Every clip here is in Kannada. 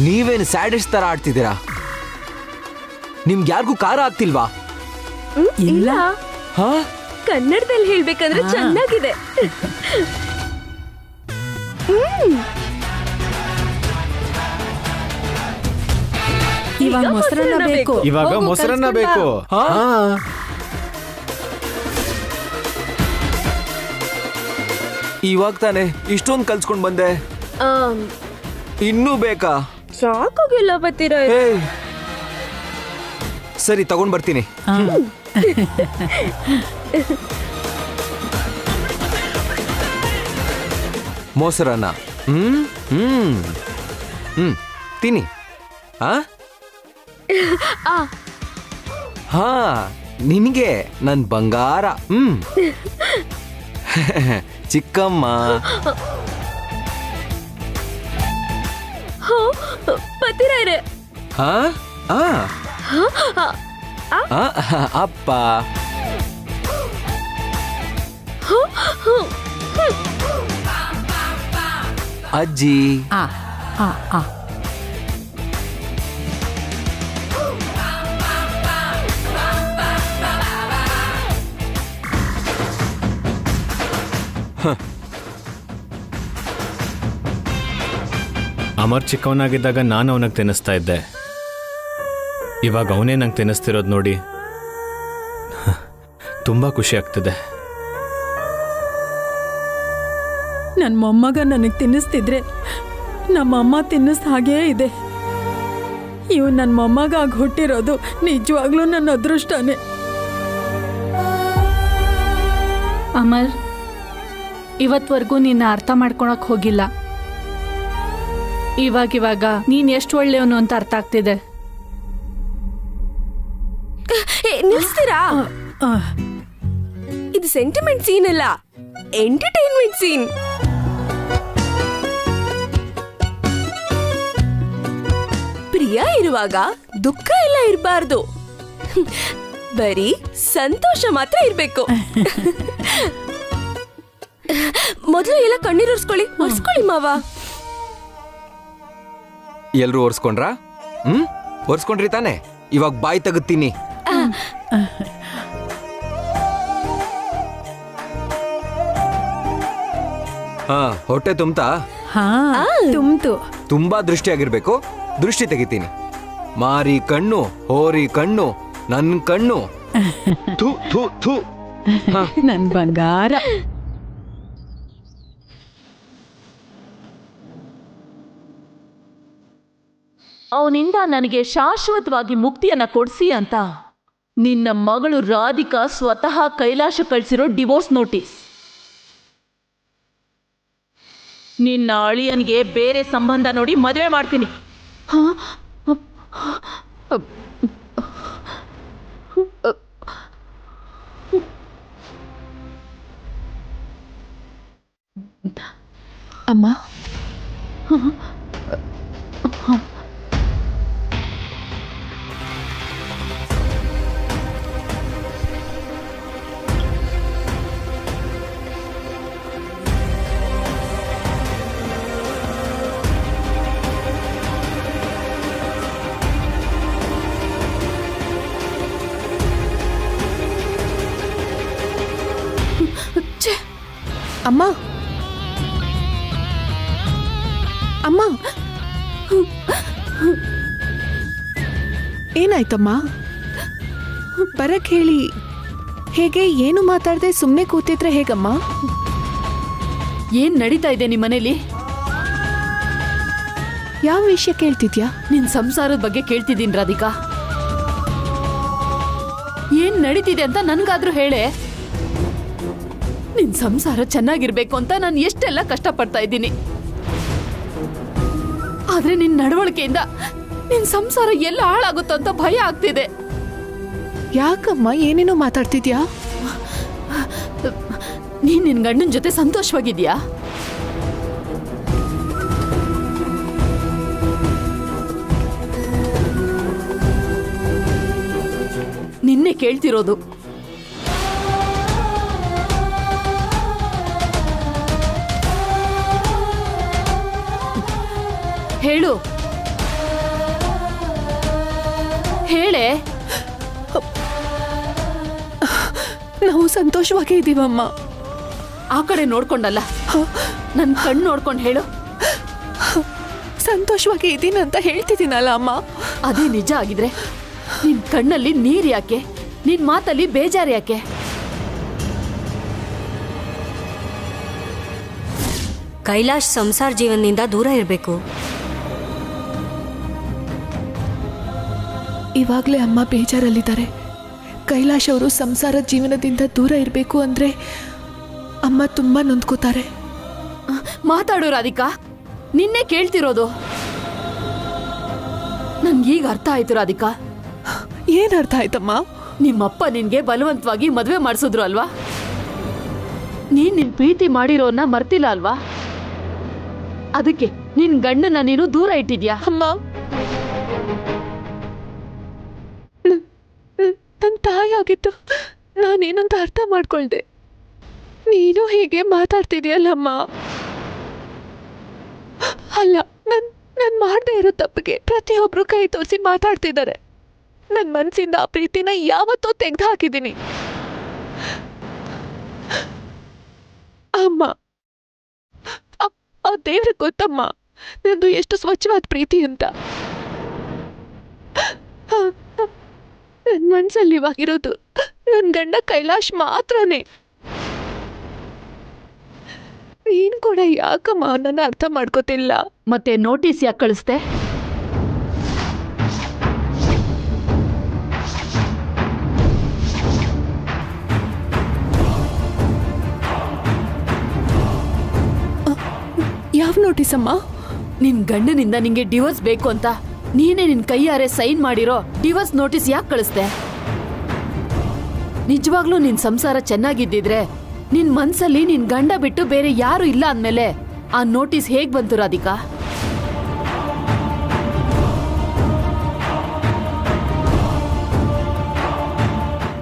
ನೀವೇನು ಸ್ಯಾಡಿಸ್ಟ್ ತರ ಆಡ್ತಿದ್ದೀರಾ? ನಿಮ್ಗೆ ಯಾರಿಗೂ ಖಾರ ಆಗ್ತಿಲ್ವಾ? ಇಲ್ಲ. ಹಾ, ಕನ್ನಡದಲ್ಲಿ ಹೇಳ್ಬೇಕಂದ್ರೆ ಚೆನ್ನಾಗಿದೆ. ಇವಾಗ ಮೊಸರನ್ನ ಬೇಕು. ಇವಾಗ ಮೊಸರನ್ನ ಬೇಕು. ಇವಾಗ ತಾನೆ ಇಷ್ಟೊಂದು ಕಲ್ಸ್ಕೊಂಡ್ ಬಂದೆ, ಇನ್ನೂ ಬೇಕಾ? ಸಾಕಾಗಿಲ್ಲ ಬತ್ತೀರಾ? ಸರಿ, ತಗೊಂಡ್ ಬರ್ತೀನಿ. ಮೊಸರನ್ನ ತಿನ್ನಿ. ಹಾ, ನಿನಗೆ ನನ್ ಬಂಗಾರ. ಚಿಕ್ಕಮ್ಮ. ಬತ್ತೀರಾ? ಅಪ್ಪ. ಅಜ್ಜಿ. ಅಮರ್ ಚಿಕ್ಕವನಾಗಿದ್ದಾಗ ನಾನು ಅವನಿಗೆ ತಿನ್ನಿಸ್ತಾ ಇದ್ದೆ. ಇವಾಗ ಅವನೇ ನಂಗೆ ತಿನ್ನಿಸ್ತಿರೋದು ನೋಡಿ ತುಂಬಾ ಖುಷಿ ಆಗ್ತಿದೆ. ನನ್ನ ಮೊಮ್ಮಗ ನನಗೆ ತಿನ್ನಿಸ್ತಿದ್ರೆ ನಮ್ಮ ಅಮ್ಮ ತಿನ್ನಿಸ್ದ ಹಾಗೇ ಇದೆ. ಇವು ನನ್ನ ಮೊಮ್ಮಗ ಆಗಿ ಹುಟ್ಟಿರೋದು ನಿಜವಾಗ್ಲೂ ನನ್ನ ಅದೃಷ್ಟನೇ. ಅಮರ್, ಇವತ್ವರೆಗೂ ನಿನ್ನ ಅರ್ಥ ಮಾಡ್ಕೊಳಕ್ ಹೋಗಿಲ್ಲ. ಇವಾಗ ನೀನ್ ಎಷ್ಟು ಒಳ್ಳೆಯವನು ಅಂತ ಅರ್ಥ ಆಗ್ತಿದೆ. ನಿಲ್ಸ್ತೀರಾ? ಇದು ಸೆಂಟಿಮೆಂಟ್ ಸೀನ್ ಅಲ್ಲ, ಎಂಟರ್ಟೈನ್ಮೆಂಟ್ ಸೀನ್. ಪ್ರಿಯಾ ಇರುವಾಗ ದುಃಖ ಎಲ್ಲ ಇರಬಾರ್ದು, ಬರೀ ಸಂತೋಷ ಮಾತ್ರ ಇರ್ಬೇಕು. ಮೊದಲು ಎಲ್ಲ ಕಣ್ಣೀರು ಒರ್ಸ್ಕೊಳ್ಳಿ ಮಾವ. ಎಲ್ರು ಒರ್ಸ್ಕೊಂಡ್ರಾ? ಒರ್ಸ್ಕೊಂಡ್ರಿ ತಾನೆ? ಇವಾಗ ಬಾಯಿ ತೆಗುತ್ತೀನಿ. ಹೊಟ್ಟೆ ತುಂಬ್ತಾ? ತುಂಬ್ತು. ತುಂಬಾ ದೃಷ್ಟಿಯಾಗಿರ್ಬೇಕು, ದೃಷ್ಟಿ ತೆಗಿತೀನಿ. ಮಾರಿ ಕಣ್ಣು, ಹೋರಿ ಕಣ್ಣು, ನನ್ ಕಣ್ಣು. ಥು ಥು ಥು. ನನ್ ಬಂಗಾರ. ಅವನಿಂದ ನನಗೆ ಶಾಶ್ವತವಾಗಿ ಮುಕ್ತಿಯನ್ನ ಕೊಡ್ಸಿ ಅಂತ ನಿನ್ನ ಮಗಳು ರಾಧಿಕಾ ಸ್ವತಃ ಕೈಲಾಶ ಕಳಿಸಿರೋ ಡಿವೋರ್ಸ್ ನೋಟಿಸ್. ನಿನ್ನ ಅಳಿಯನಿಗೆ ಬೇರೆ ಸಂಬಂಧ ನೋಡಿ ಮದುವೆ ಮಾಡ್ತೀನಿ. ಅಮ್ಮ, ಅಮ್ಮ, ಅಮ್ಮ, ಏನಾಯ್ತಮ್ಮ? ಬರಕ್ ಹೇಳಿ. ಹೇಗೆ ಏನು ಮಾತಾಡದೆ ಸುಮ್ಮನೆ ಕೂತಿದ್ರೆ ಹೇಗಮ್ಮ? ಏನ್ ನಡೀತಾ ಇದೆ ನಿಮ್ಮ ಮನೇಲಿ? ಯಾವ ವಿಷಯ ಕೇಳ್ತಿದ್ಯಾ? ನಿನ್ ಸಂಸಾರದ ಬಗ್ಗೆ ಕೇಳ್ತಿದ್ದೀನಿ ರಾಧಿಕಾ. ಏನ್ ನಡೀತಿದೆ ಅಂತ ನನ್ಗಾದ್ರೂ ಹೇಳೆ. ನಿನ್ ಸಂಸಾರ ಚೆನ್ನಾಗಿರ್ಬೇಕು ಅಂತ ನಾನು ಎಷ್ಟೆಲ್ಲ ಕಷ್ಟಪಡ್ತಾ ಇದ್ದೀನಿ. ಆದ್ರೆ ನಿನ್ ನಡವಳಿಕೆಯಿಂದ ನಿನ್ ಸಂಸಾರ ಎಲ್ಲ ಹಾಳಾಗುತ್ತೋ ಅಂತ ಭಯ ಆಗ್ತಿದೆ. ಯಾಕಮ್ಮ ಏನೇನೋ ಮಾತಾಡ್ತಿದ್ಯಾ? ನೀನ್ ನಿನ್ ಗಂಡನ ಜೊತೆ ಸಂತೋಷವಾಗಿದ್ಯಾ? ನಿನ್ನೆ ಕೇಳ್ತಿರೋದು. ಹೇಳು, ಹೇಳೆ. ನಾವು ಸಂತೋಷವಾಗಿ ಇದ್ದೀವಮ್ಮ. ಆ ಕಡೆ ನೋಡ್ಕೊಂಡಲ್ಲ, ನನ್ ಕಣ್ಣು ನೋಡ್ಕೊಂಡು ಹೇಳು. ಸಂತೋಷವಾಗಿ ಇದ್ದೀನಿ ಅಂತ ಹೇಳ್ತಿದ್ದೀನಲ್ಲ ಅಮ್ಮ. ಅದೇ ನಿಜ ಆಗಿದ್ರೆ ನಿನ್ ಕಣ್ಣಲ್ಲಿ ನೀರ್ ಯಾಕೆ, ನಿನ್ ಮಾತಲ್ಲಿ ಬೇಜಾರು ಯಾಕೆ? ಕೈಲಾಶ್ ಸಂಸಾರ ಜೀವನದಿಂದ ದೂರ ಇರಬೇಕು. ಇವಾಗಲೇ ಅಮ್ಮ ಬೇಜಾರಲ್ಲಿದ್ದಾರೆ. ಕೈಲಾಶ್ ಅವರು ಸಂಸಾರ ಜೀವನದಿಂದ ದೂರ ಇರಬೇಕು ಅಂದರೆ ಅಮ್ಮ ತುಂಬ ನೊಂದ್ಕೋತಾರೆ. ಮಾತಾಡು ರಾಧಿಕಾ, ನಿನ್ನೆ ಕೇಳ್ತಿರೋದು. ನನ್ಗೀಗ ಅರ್ಥ ಆಯ್ತು ರಾಧಿಕಾ. ಏನು ಅರ್ಥ ಆಯ್ತಮ್ಮ? ನಿಮ್ಮಪ್ಪ ನಿನ್ಗೆ ಬಲವಂತವಾಗಿ ಮದುವೆ ಮಾಡಿಸಿದ್ರು ಅಲ್ವಾ? ನೀನ್ ನಿನ್ ಪ್ರೀತಿ ಮಾಡಿರೋನ್ನ ಮರ್ತಿಲ್ಲ ಅಲ್ವಾ? ಅದಕ್ಕೆ ನಿನ್ ಗಂಡನ ನೀನು ದೂರ ಇಟ್ಟಿದ್ಯಾ? ಅಮ್ಮ, ನನ್ನ ತಾಯಿ ಆಗಿತ್ತು ನಾನೇನಂತ ಅರ್ಥ ಮಾಡ್ಕೊಳ್ದೆ. ನೀನು ಹೀಗೆ ಮಾತಾಡ್ತಿದ್ಯಲ್ಲಮ್ಮ. ಅಲ್ಲ, ನಾನು ಮಾಡದೇ ಇರೋ ತಪ್ಪಿಗೆ ಪ್ರತಿಯೊಬ್ಬರು ಕೈ ತೋರಿಸಿ ಮಾತಾಡ್ತಿದ್ದಾರೆ. ನನ್ನ ಮನಸ್ಸಿಂದ ಆ ಪ್ರೀತಿನ ಯಾವತ್ತೂ ತೆಗೆದು ಹಾಕಿದ್ದೀನಿ ಅಮ್ಮ. ಆ ದೇವ್ರಿಗೆ ಗೊತ್ತಮ್ಮ ನಂದು ಎಷ್ಟು ಸ್ವಚ್ಛವಾದ ಪ್ರೀತಿ ಅಂತ. ನನ್ನ ಮನಸ್ಸಲ್ಲಿ ಇವಾಗಿರೋದು ನನ್ನ ಗಂಡ ಕೈಲಾಶ್ ಮಾತ್ರನೇ. ನೀನು ಕೂಡ ಯಾಕಮ್ಮ ನನ್ನ ಅರ್ಥ ಮಾಡ್ಕೋತಿಲ್ಲ? ಮತ್ತೆ ನೋಟಿಸ್ ಯಾಕೆ ಕಳಿಸ್ದೆ? ಯಾವ ನೋಟಿಸ್ ಅಮ್ಮ? ನಿನ್ ಗಂಡನಿಂದ ನಿಂಗೆ ಡಿವೋರ್ಸ್ ಬೇಕು ಅಂತ ನೀನೇ ನಿನ್ ಕೈಯಾರೆ ಸೈನ್ ಮಾಡಿರೋ ಡಿವೋರ್ಸ್ ನೋಟಿಸ್ ಯಾಕೆ ಕಳಿಸ್ದೆ? ನಿಜವಾಗ್ಲೂ ನಿನ್ ಸಂಸಾರ ಚೆನ್ನಾಗಿದ್ದಿದ್ರೆ ನಿನ್ ಮನ್ಸಲ್ಲಿ ನಿನ್ ಗಂಡ ಬಿಟ್ಟು ಬೇರೆ ಯಾರು ಇಲ್ಲ ಅಂದ್ಮೇಲೆ ಆ ನೋಟಿಸ್ ಹೇಗ್ ಬಂತು ರಾಧಿಕಾ?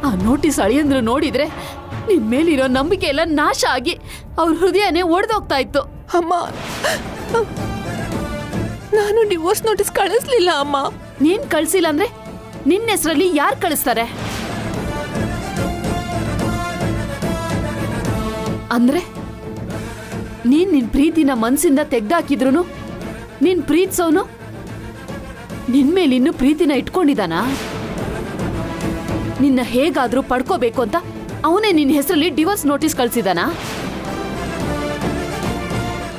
ಆ ನೋಟಿಸ್ ಅಳಿಯಂದ್ರು ನೋಡಿದ್ರೆ ನಿನ್ ಮೇಲಿರೋ ನಂಬಿಕೆ ಎಲ್ಲ ನಾಶ ಆಗಿ ಅವ್ರ ಹೃದಯನೇ ಒಡೆದೋಗ್ತಾ ಇತ್ತು. ಅಮ್ಮ, ನಾನು ಡಿವೋರ್ಸ್ ನೋಟಿಸ್ ಕಳಿಸ್ಲಿಲ್ಲ ಅಮ್ಮ. ನೀನ್ ಕಳ್ಸಿಲ್ಲ ಅಂದ್ರೆ ನಿನ್ನ ಹೆಸರಲ್ಲಿ ಯಾರು ಕಳಿಸ್ತಾರೆ? ಅಂದ್ರೆ ನೀನ್ ನಿನ್ ಪ್ರೀತಿನ ಮನ್ಸಿಂದ ತೆಗ್ದಾಕಿದ್ರು ನೀನ್ ಪ್ರೀತಿಸೋನು ನಿನ್ ಮೇಲೆ ಇನ್ನು ಪ್ರೀತಿನ ಇಟ್ಕೊಂಡಿದಾನ? ನಿನ್ನ ಹೇಗಾದ್ರೂ ಪಡ್ಕೋಬೇಕು ಅಂತ ಅವನೇ ನಿನ್ ಹೆಸರಲ್ಲಿ ಡಿವೋರ್ಸ್ ನೋಟಿಸ್ ಕಳ್ಸಿದಾನ?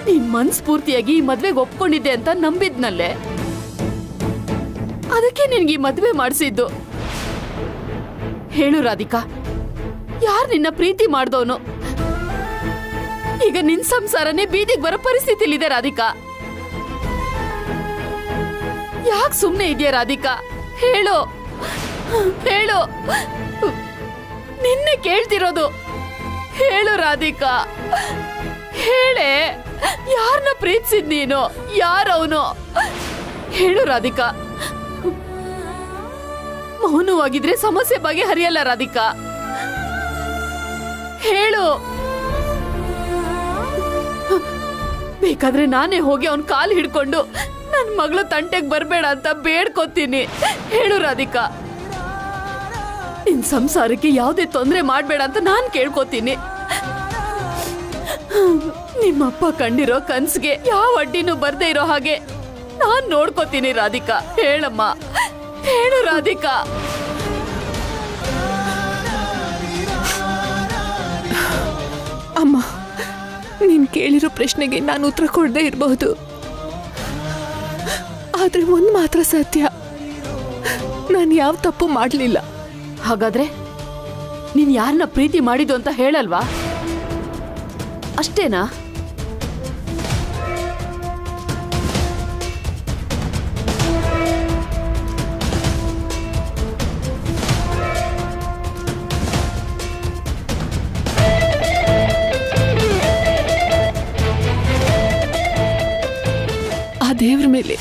ನೀನ್ ಮನ್ಸ್ಫೂರ್ತಿಯಾಗಿ ಈ ಮದ್ವೆಗೆ ಒಪ್ಕೊಂಡಿದ್ದೆ ಅಂತ ನಂಬಿದ್ನಲ್ಲೇ, ಅದಕ್ಕೆ ನಿನ್ಗೆ ಈ ಮದ್ವೆ ಮಾಡಿಸಿದ್ದು. ಹೇಳು ರಾಧಿಕಾ, ಯಾರ್ ನಿನ್ನ ಪ್ರೀತಿ ಮಾಡ್ದವನು? ಈಗ ನಿನ್ ಸಂಸಾರನೇ ಬೀದಿಗೆ ಬರೋ ಪರಿಸ್ಥಿತಿಲಿದೆ ರಾಧಿಕಾ. ಯಾಕೆ ಸುಮ್ನೆ ಇದೆಯಾ ರಾಧಿಕಾ? ಹೇಳು ಹೇಳು, ನಿನ್ನೆ ಕೇಳ್ತಿರೋದು. ಹೇಳು ರಾಧಿಕಾ, ಹೇಳೆ. ಯಾರನ್ನ ಪ್ರೀತಿಸಿದ್ ನೀನು? ಯಾರವನು? ಹೇಳು ರಾಧಿಕಾ. ಮೌನವಾಗಿದ್ರೆ ಸಮಸ್ಯೆ ಬಗೆಹರಿಯಲ್ಲ ರಾಧಿಕಾ. ಹೇಳು. ಬೇಕಾದ್ರೆ ನಾನೇ ಹೋಗಿ ಅವನ್ ಕಾಲು ಹಿಡ್ಕೊಂಡು ನನ್ ಮಗಳು ತಂಟೆಗೆ ಬರ್ಬೇಡ ಅಂತ ಬೇಡ್ಕೋತೀನಿ. ಹೇಳು ರಾಧಿಕಾ. ನಿನ್ ಸಂಸಾರಕ್ಕೆ ಯಾವುದೇ ತೊಂದರೆ ಮಾಡ್ಬೇಡ ಅಂತ ನಾನ್ ಕೇಳ್ಕೊತೀನಿ. ನಿಮ್ಮಪ್ಪ ಕಂಡಿರೋ ಕನ್ಸ್ಗೆ ಯಾವ ಅಡ್ಡಿನೂ ಬರ್ದೇ ಇರೋ ಹಾಗೆ ನಾನ್ ನೋಡ್ಕೋತೀನಿ ರಾಧಿಕಾ. ಹೇಳಮ್ಮ, ಹೇಳು ರಾಧಿಕಾ. ಅಮ್ಮ, ನೀನು ಕೇಳಿರೋ ಪ್ರಶ್ನೆಗೆ ನಾನು ಉತ್ತರ ಕೊಡದೇ ಇರಬಹುದು. ಆದ್ರೆ ಒಂದು ಮಾತ್ರ ಸತ್ಯ, ನಾನು ಯಾವ ತಪ್ಪು ಮಾಡಲಿಲ್ಲ. ಹಾಗಾದ್ರೆ ನೀನ್ ಯಾರನ್ನ ಪ್ರೀತಿ ಮಾಡಿದ್ದು ಅಂತ ಹೇಳಲ್ವಾ? ಅಷ್ಟೇನಾ? ಆ ದೇವ್ರ ಮೇಲೆ,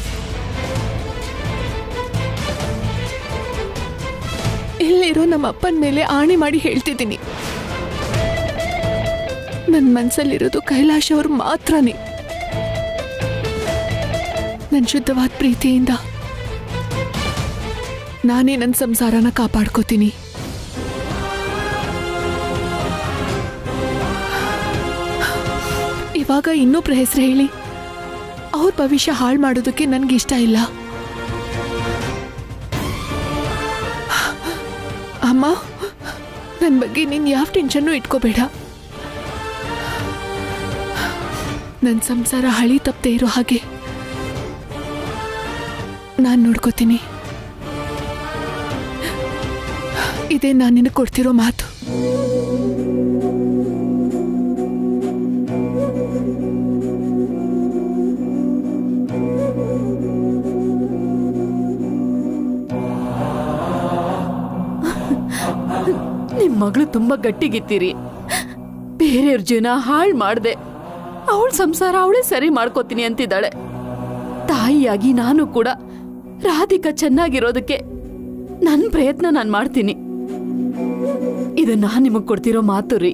ಇಲ್ಲಿರೋ ನಮ್ಮ ಅಪ್ಪನ ಮೇಲೆ ಆಣೆ ಮಾಡಿ ಹೇಳ್ತಿದ್ದೀನಿ, ನನ್ನ ಮನಸ್ಸಲ್ಲಿರೋದು ಕೈಲಾಶ್ ಅವರು ಮಾತ್ರನೇ. ನನ್ನ ಶುದ್ಧವಾದ ಪ್ರೀತಿಯಿಂದ ನಾನೇ ನನ್ನ ಸಂಸಾರನ ಕಾಪಾಡ್ಕೋತೀನಿ. ಇವಾಗ ಇನ್ನೊಬ್ರ ಹೆಸರು ಹೇಳಿ ಅವ್ರ ಭವಿಷ್ಯ ಹಾಳು ಮಾಡೋದಕ್ಕೆ ನನ್ಗಿಷ್ಟ ಇಲ್ಲ. ಅಮ್ಮ, ನನ್ನ ಬಗ್ಗೆ ನೀನು ಯಾವ ಟೆನ್ಷನ್ನು ಇಟ್ಕೋಬೇಡ. ನನ್ನ ಸಂಸಾರ ಹಳಿ ತಪ್ಪದೆ ಇರೋ ಹಾಗೆ ನಾನು ನೋಡ್ಕೋತೀನಿ. ಇದೇ ನಾನು ನಿನಗೆ ಕೊಡ್ತಿರೋ ಮಾತು. ನಿಮ್ ಮಗಳು ತುಂಬಾ ಗಟ್ಟಿಗಿತ್ತೀರಿ. ಬೇರೆಯವ್ರ ಜೀವನ ಹಾಳು ಮಾಡ್ದೆ ಅವಳ ಸಂಸಾರ ಅವಳೇ ಸರಿ ಮಾಡ್ಕೋತೀನಿ ಅಂತಿದ್ದಾಳೆ. ತಾಯಿಯಾಗಿ ನಾನು ಕೂಡ ರಾಧಿಕಾ ಚೆನ್ನಾಗಿರೋದಕ್ಕೆ ನನ್ನ ಪ್ರಯತ್ನ ನಾನು ಮಾಡ್ತೀನಿ. ಇದು ನಾನು ನಿಮಗ್ ಕೊಡ್ತಿರೋ ಮಾತು ರೀ.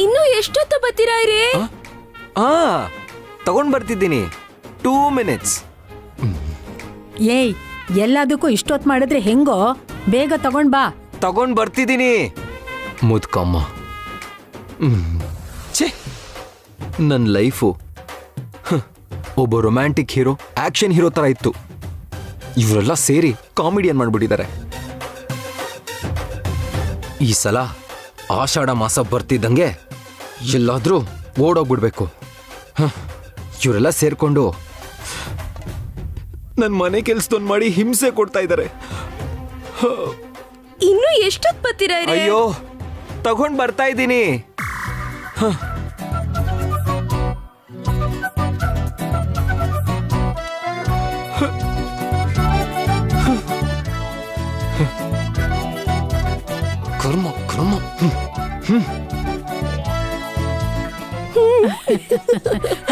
ಇನ್ನು ಎಷ್ಟೊತ್ತ ಬರ್ತೀರಾ ಇರೇ? ತಗೊಂಡ್ ಬರ್ತಿದ್ದೀನಿ. 2 minutes. ಏಯ್, ಎಲ್ಲದಕ್ಕೂ ಇಷ್ಟೊತ್ತು ಮಾಡಿದ್ರೆ ಹೆಂಗೋ? ಬೇಗ ತಗೊಂಡ್ ಬಾ. ತಗೊಂಡ್ ಬರ್ತಿದ್ದೀನಿ ಮುದ್ಕಮ್ಮ. ಛೇ, ನನ್ನ ಲೈಫು ಒಬ್ಬ ರೊಮ್ಯಾಂಟಿಕ್ ಹೀರೋ, ಆಕ್ಷನ್ ಹೀರೋ ತರ ಇತ್ತು. ಇವರೆಲ್ಲ ಸೇರಿ ಕಾಮಿಡಿಯನ್ ಮಾಡ್ಬಿಟ್ಟಿದ್ದಾರೆ. ಈ ಸಲ ಆಷಾಢ ಮಾಸ ಬರ್ತಿದ್ದಂಗೆ ಎಲ್ಲಾದ್ರೂ ಓಡೋಗ್ಬಿಡ್ಬೇಕು. ಇವರೆಲ್ಲ ಸೇರ್ಕೊಂಡು ನನ್ನ ಮನೆ ಕೆಲ್ಸದೊಂದು ಮಾಡಿ ಹಿಂಸೆ ಕೊಡ್ತಾ ಇದ್ದಾರೆ. ಇನ್ನು ಎಷ್ಟೊತ್ತು ಬರ್ತೀರಾ ಇರೇ? ಅಯ್ಯೋ, ತಗೊಂಡ್ ಬರ್ತಾ ಇದ್ದೀನಿ. ಕರ್ಮ ಕರ್ಮ.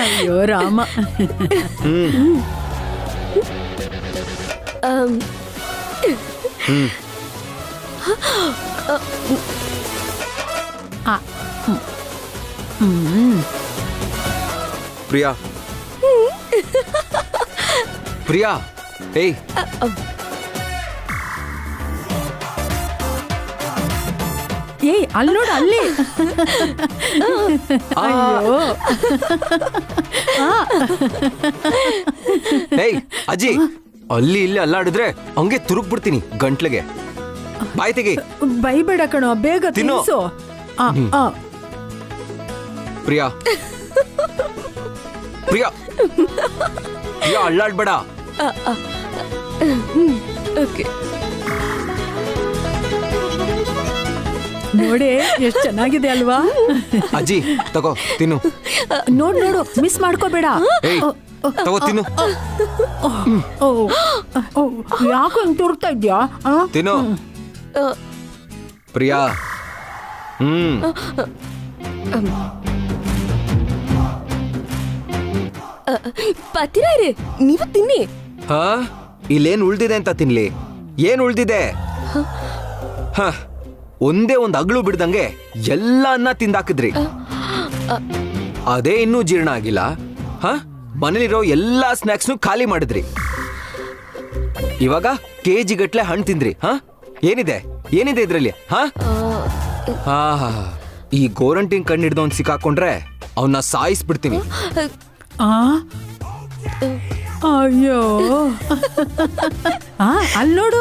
ಅಯ್ಯೋ ರಾಮ. ಪ್ರಿಯಾ, ಪ್ರಿಯಾ, ಏಯ್, ಏಯ್, ಅಲ್ಲಿ ನೋಡು, ಅಲ್ಲಿ. ಅಯ್ಯೋ. ಏಯ್ ಅಜ್ಜಿ, ಅಲ್ಲಿ ಇಲ್ಲಿ ಅಲ್ಲಾಡಿದ್ರೆ ಹಂಗೆ ತುರುಕ್ ಬಿಡ್ತೀನಿ ಗಂಟ್ಲಿಗೆ. ಬಾಯ್ ತೆಗಿ. ಬೈಬೇಡ ಕಣೋ, ಬೇಗ ತಿನ್ನು. ತಿನ್ಸು. ಪ್ರಿಯಾ, ಪ್ರಿಯಾ, ಪ್ರಿಯಾ, ಅಲ್ಲಾಡ್ಬೇಡ. ಓಕೆ. ನೋಡಿ ಎಷ್ಟು ಚೆನ್ನಾಗಿದೆ ಅಲ್ವಾ? ಅಜ್ಜಿ ತಗೋ ತಿನ್ನು. ನೋಡ್ ನೋಡು, ಮಿಸ್ ಮಾಡ್ಕೋಬೇಡ. ಏಯ್, ತಗೋ ತಿನ್ನು. ಯಾಕೆ ಹಿಂಗ್ ತುರ್ತಾ ಇದ್ಯಾ? ತಿನ್ನು ಪ್ರಿಯಾ. ಬರ್ತೀರಾ ಇರೇ? ನೀವು ತಿನ್ನಿ. ಹಾ, ಇಲ್ಲೇನ್ ಉಳ್ದಿದೆ ಅಂತ ತಿನ್ಲಿ? ಏನ್ ಉಳ್ದಿದೆ? ಹ, ಒಂದೇ ಒಂದು ಅಗಳು ಬಿಡ್ದಂಗೆ ಎಲ್ಲ ಅನ್ನ ತಿಂದಾಕಿದ್ರಿ. ಅದೇ ಇನ್ನೂ ಜೀರ್ಣ ಆಗಿಲ್ಲ. ಹ, ಮನೇಲಿರೋ ಎಲ್ಲಾ ಸ್ನಾಕ್ಸ್ನು ಖಾಲಿ ಮಾಡಿದ್ರಿ. ಇವಾಗ KG ಗಟ್ಲೆ ಹಣ್ಣು ತಿಂದ್ರಿ. ಹ, ಏನಿದೆ ಏನಿದೆ ಇದ್ರಲ್ಲಿ? ಹ, ಈ ಗೋರಂಟಿನ್ ಕಣ್ಣು ಹಿಡ್ದವನ್ ಸಿಕ್ಕಾಕೊಂಡ್ರೆ ಅವನ್ನ ಸಾಯಿಸ್ಬಿಡ್ತೀನಿ. ಅಯ್ಯೋ, ಅಲ್ಲಿ ನೋಡು.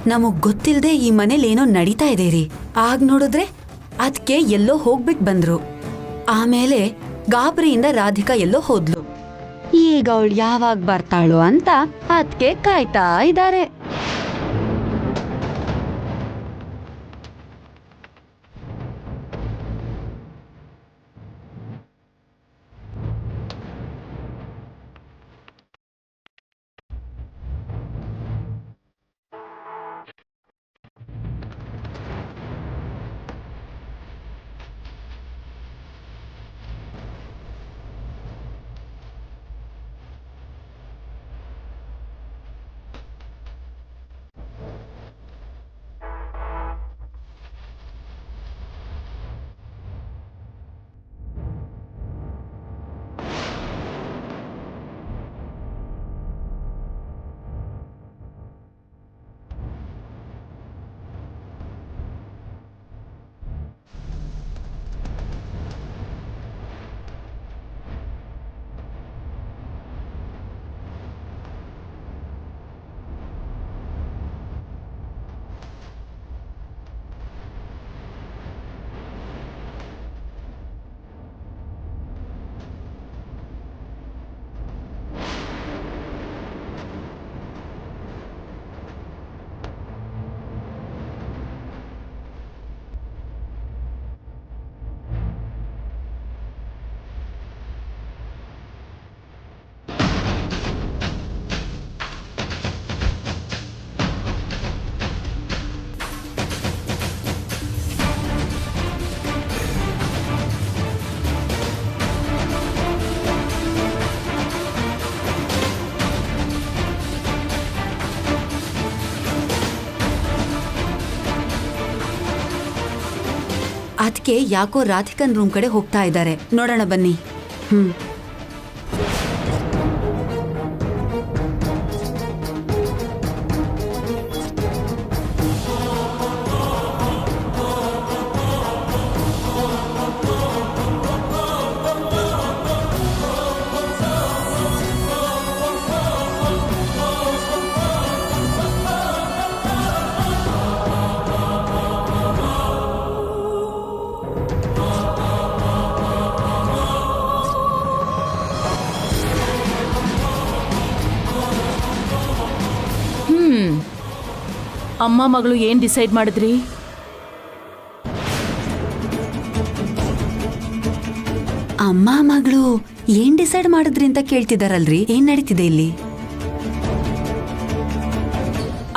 ನಮಗ್ ಗೊತ್ತಿಲ್ಲದೆ ಈ ಮನೇಲಿ ಏನೋ ನಡೀತಾ ಇದೆ ರೀ. ಆಗ ನೋಡಿದ್ರೆ ಅದಕ್ಕೆ ಎಲ್ಲೋ ಹೋಗ್ಬಿಟ್ಟು ಬಂದ್ರು. ಆಮೇಲೆ ಗಾಬರಿಯಿಂದ ರಾಧಿಕಾ ಎಲ್ಲೋ ಹೋದ್ಲು. ಈಗ ಅವಳು ಯಾವಾಗ ಬರ್ತಾಳೋ ಅಂತ ಅದಕ್ಕೆ ಕಾಯ್ತಾ ಇದ್ದಾರೆ. ಅದಕ್ಕೆ ಯಾಕೋ ರಾಧಿಕನ್ ರೂಮ್ ಕಡೆ ಹೋಗ್ತಾ ಇದ್ದಾರೆ. ನೋಡೋಣ ಬನ್ನಿ. ಅಮ್ಮ ಮಗಳು ಏನ್ ಡಿಸೈಡ್ ಮಾಡಿದ್ರಿ? ಅಮ್ಮ ಮಗಳು ಏನ್ ಡಿಸೈಡ್ ಮಾಡಿದ್ರಿ ಅಂತ ಕೇಳ್ತಿದಾರಲ್ರಿ. ಏನ್ ನಡೀತಿದೆ ಇಲ್ಲಿ?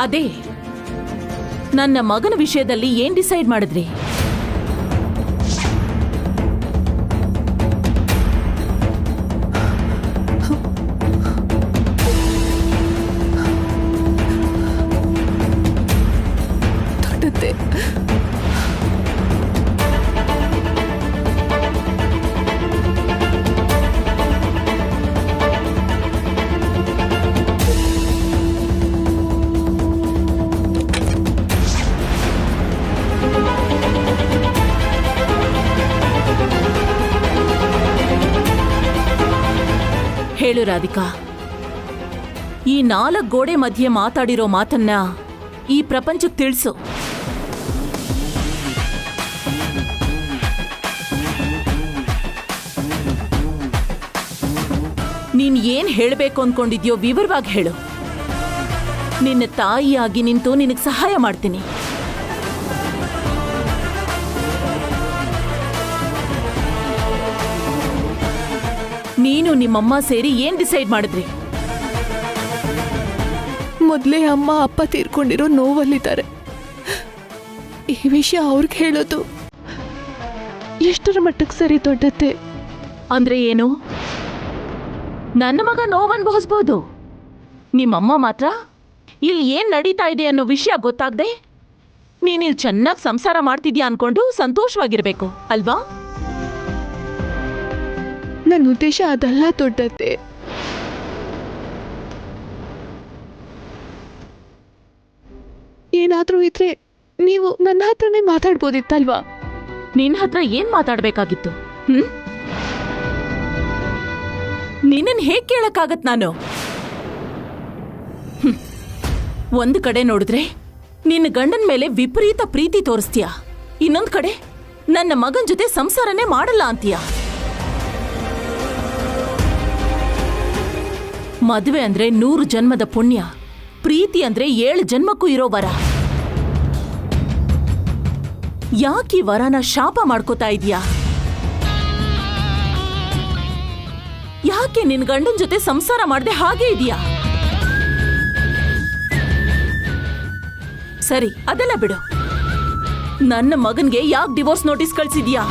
ಅದೇ ನನ್ನ ಮಗನ ವಿಷಯದಲ್ಲಿ ಏನ್ ಡಿಸೈಡ್ ಮಾಡಿದ್ರಿ? ಹೇಳು ರಾಧಿಕಾ, ಈ 4 ಗೋಡೆ ಮಧ್ಯೆ ಮಾತಾಡಿರೋ ಮಾತನ್ನ ಈ ಪ್ರಪಂಚಕ್ಕೆ ತಿಳಿಸು. ನೀನ್ ಏನ್ ಹೇಳಬೇಕು ಅನ್ಕೊಂಡಿದ್ಯೋ ವಿವರವಾಗಿ ಹೇಳು. ನಿನ್ನ ತಾಯಿಯಾಗಿ ನಿಂತು ನಿನಗೆ ಸಹಾಯ ಮಾಡ್ತೀನಿ. ನೀನು ನಿಮ್ಮಮ್ಮ ಸೇರಿ ಏನ್ ಡಿಸೈಡ್ ಮಾಡಿದ್ರಿ? ಮೊದಲೇ ಅಮ್ಮ ಅಪ್ಪ ತೀರ್ಕೊಂಡಿರೋ ನೋವಲ್ಲಿದ್ದಾರೆ. ಈ ವಿಷಯ ಅವ್ರಿಗೆ ಹೇಳೋದು ಎಷ್ಟರ ಮಟ್ಟಕ್ಕೆ ಸರಿ ದೊಡ್ಡತ್ತೆ? ಅಂದ್ರೆ ಏನು? ನನ್ನ ಮಗ ನೋವು ಅನುಭವಿಸ್ಬೋದು, ನಿಮ್ಮಮ್ಮ ಮಾತ್ರ ಇಲ್ಲಿ ಏನ್ ನಡೀತಾ ಇದೆ ಅನ್ನೋ ವಿಷಯ ಗೊತ್ತಾಗದೆ ನೀನಿಲ್ಲಿ ಚೆನ್ನಾಗಿ ಸಂಸಾರ ಮಾಡ್ತಿದ್ಯಾ ಅನ್ಕೊಂಡು ಸಂತೋಷವಾಗಿರ್ಬೇಕು ಅಲ್ವಾ? ನನ್ನ ಉದ್ದೇಶ ಅದಲ್ಲ ದೊಡ್ಡತ್ತೆ. ಏನಾದ್ರೂ ಇದ್ರೆ ನೀವು ನನ್ನ ಹತ್ರನೇ ಮಾತಾಡ್ಬೋದಿತ್ತಲ್ವಾ? ನಿನ್ನ ಹತ್ರ ಏನ್ ಮಾತಾಡ್ಬೇಕಾಗಿತ್ತು? ನಿನ್ನನ್ ಹೇಗ್ ಕೇಳಕ್ಕಾಗತ್ ನಾನು? ಒಂದು ಕಡೆ ನೋಡಿದ್ರೆ ನಿನ್ನ ಗಂಡನ ಮೇಲೆ ವಿಪರೀತ ಪ್ರೀತಿ ತೋರಿಸ್ತೀಯ, ಇನ್ನೊಂದ್ ಕಡೆ ನನ್ನ ಮಗನ್ ಜೊತೆ ಸಂಸಾರನೇ ಮಾಡಲ್ಲ ಅಂತೀಯ. ಮದುವೆ ಅಂದ್ರೆ 100 ಜನ್ಮದ ಪುಣ್ಯ, ಪ್ರೀತಿ ಅಂದ್ರೆ 7 ಜನ್ಮಕ್ಕೂ ಇರೋ ವರ. ಯಾಕೆ ವರನ ಶಾಪ ಮಾಡ್ಕೋತಾ ಇದೀಯಾ? ಯಾಕೆ ನಿನ್ ಗಂಡನ ಜೊತೆ ಸಂಸಾರ ಮಾಡದೆ ಹಾಗೆ ಇದೀಯಾ? ಸರಿ, ಅದೆಲ್ಲ ಬಿಡು. ನನ್ನ ಮಗನ್ಗೆ ಯಾಕೆ ಡಿವೋರ್ಸ್ ನೋಟಿಸ್ ಕಳ್ಸಿದ್ಯಾ?